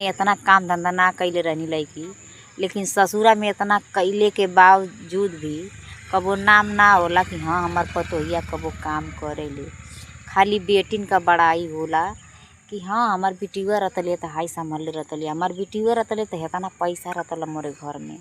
इतना काम धंधा ना कैले रहनी लड़की, लेकिन ससुरा में इतना कैले के बावजूद भी कबो नाम ना होला कि हाँ हमार पतोहिया कबो काम करेले। खाली बेटिन का बड़ाई होला कि हाँ हमार बिटिया रहतले तो हाई संभाल रहतले, हमार बिटिया रहतले तो इतना पैसा रहतला मोरे घर में।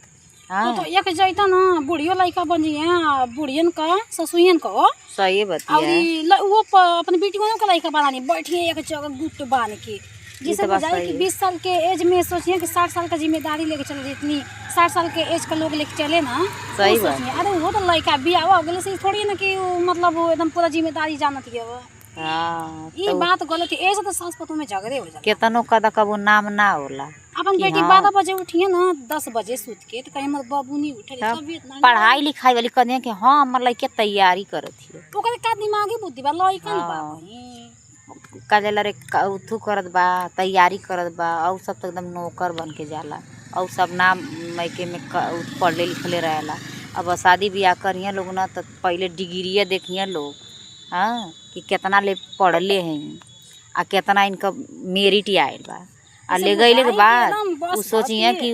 हाँ तो एक जैता ना बुढ़ियो लड़का बन जाइए, बुढ़ियन का ससुयन का सही बतिया। और वो अपने बेटियों का लड़का बनानी बैठिए एक जगह गुट बांध के, जिसे बुझाए कि 20 साल के एज में सोचिए कि 60 साल का जिम्मेदारी लेके चले, जितनी 60 साल के एज का लोग लेके चले ना। सही बात। अरे वो तो लड़का बियाह हो गए से थोड़ी ना कि मतलब वो एकदम पूरा जिम्मेदारी जानत है वो। हाँ ये बात गलत है, ऐसे तो सास पतों में झगड़े हो जाते। केतनो कदा कबो नाम ना होला। अपन बेटी 12 बजे उठिए ना 10 बजे सूत के, तो कहीं मत बाबू नहीं उठे पढ़ाई लिखाई वाली कदे कि हाँ हमार लड़के तैयारी करत हियो। तो कदे का दिमागी बुद्धि बा लड़का नहीं बा काजल रे उथू करत बा, तैयारी करत बा, और सब तो एकदम नौकर बन के जाला, और सब नाम मैके में पढ़ले लिखले रहेला। अब शादी ब्याह करिए लोग ना तो पहले डिग्रिया देखिए लोग, हाँ कि कितना ले पढ़ले हैं आ कितना इनका मेरिट आयल बा, आ ले गईले के बाद वो सोचिए कि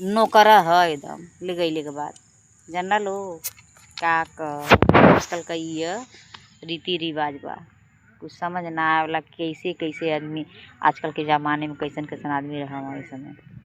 नौकर है एकदम ले गईले के बाद। जानना लो का आजकल का ये रीति रिवाज बा, कुछ समझ ना आवेला कैसे कैसे आदमी आजकल के ज़माने में कैसन कैसन आदमी रहा हमारे समय।